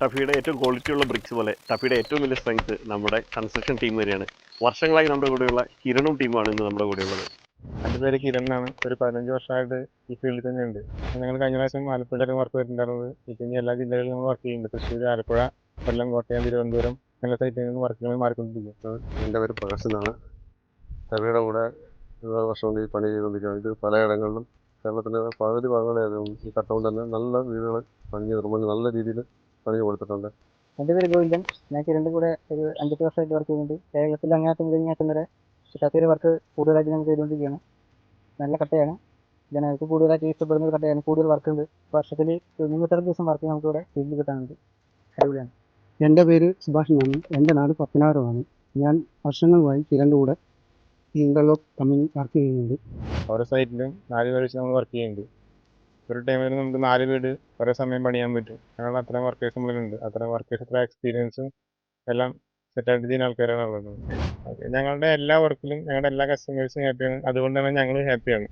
ടഫിയുടെ ഏറ്റവും ക്വാളിറ്റി ഉള്ള ബ്രിക്സ് പോലെ ടഫിയുടെ ഏറ്റവും വലിയ സ്ട്രെങ്ത് നമ്മുടെ കൺസ്ട്രക്ഷൻ ടീം തന്നെയാണ്. വർഷങ്ങളായി നമ്മുടെ കൂടെയുള്ള കിരണും ടീമാണ് ഇന്ന് നമ്മുടെ കൂടെയുള്ളത്. എൻ്റെ പേര് കിരൺ എന്നാണ്. ഒരു 15 വർഷമായിട്ട് ഈ ഫീൽഡിൽ തന്നെയുണ്ട്. ഞങ്ങൾ കഴിഞ്ഞ പ്രാവശ്യം ആലപ്പുഴയിലൊക്കെ വർക്ക് വരുന്നുണ്ടായിരുന്നത്. ഇപ്പം ഇനി എല്ലാ ജില്ലകളിലും നമ്മൾ വർക്ക് ചെയ്യുന്നുണ്ട്. തൃശ്ശൂർ, ആലപ്പുഴ, കൊല്ലം, കോട്ടയം, തിരുവനന്തപുരം എല്ലാ സൈറ്റിൽ നിന്നും വർക്കുകൾ മാറിക്കൊണ്ടിരിക്കും. എൻ്റെ പേര് പ്രകാശ് എന്നാണ്. ടഫിയുടെ കൂടെ 20 വർഷം കൊണ്ട് ഈ പണി ചെയ്തുകൊണ്ടിരിക്കുകയാണ്. ഇത് പലയിടങ്ങളിലും കേരളത്തിൻ്റെ പകുതി ഭാഗങ്ങളായിരുന്നു ഈ കട്ടൗണ്ട് തന്നെ നല്ല വീടുകൾ പണിഞ്ഞ് നിർമ്മിച്ച് നല്ല രീതിയിൽ പണിഞ്ഞ് കൊടുത്തിട്ടുണ്ട്. എൻ്റെ പേര് ഗോവിന്ദൻ. ഞാൻ കിരണിൻ്റെ കൂടെ ഒരു 5-8 വർഷമായിട്ട് വർക്ക് ചെയ്യുന്നുണ്ട്. കേരളത്തിൽ അങ്ങാറ്റം മുതൽ ഇങ്ങാറ്റം വരെ ടഫിയുടെ വർക്ക് കൂടുതലായിട്ട് ഞങ്ങൾ ചെയ്തുകൊണ്ടിരിക്കുകയാണ്. നല്ല കട്ടയാണ്. ജനങ്ങൾക്ക് കൂടുതലായിട്ട് ഇഷ്ടപ്പെടുന്ന ഒരു കട്ടയാണ്. കൂടുതൽ വർക്കുണ്ട്. വർഷത്തിൽ 360 ദിവസം വർക്ക് നമുക്കിവിടെ ഫീൽഡിൽ കിട്ടാനുണ്ട്. അടിപൊളിയാണ്. എൻ്റെ പേര് സുഭാഷ് എന്നാണ്. എൻ്റെ നാട് പത്തനാപുരമാണ്. ഞാൻ വർഷങ്ങളായി കിരണിൻ്റെ കൂടെ ഇൻ്റർലോക്ക് കമ്പനി വർക്ക് ചെയ്യുന്നുണ്ട്. ഓരോ സൈറ്റിലും 4 പേര് വെച്ച് നമ്മൾ വർക്ക് ചെയ്യുന്നുണ്ട്. ഒരു ടൈമിൽ നമുക്ക് 4 വീട് ഒരേ സമയം പണിയാൻ പറ്റും. ഞങ്ങൾ അത്രയും വർക്കേഴ്സ് നമ്മളിലുണ്ട്. അത്രയും വർക്കേഴ്സ് അത്ര എക്സ്പീരിയൻസും എല്ലാം സെറ്റായിട്ട് ചെയ്യുന്ന ആൾക്കാരാണ് ഉള്ളത്. ഞങ്ങളുടെ എല്ലാ വർക്കിലും ഞങ്ങളുടെ എല്ലാ കസ്റ്റമേഴ്സും ഹാപ്പിയാണ്. അതുകൊണ്ട് തന്നെ ഞങ്ങൾ ഹാപ്പിയാണ്.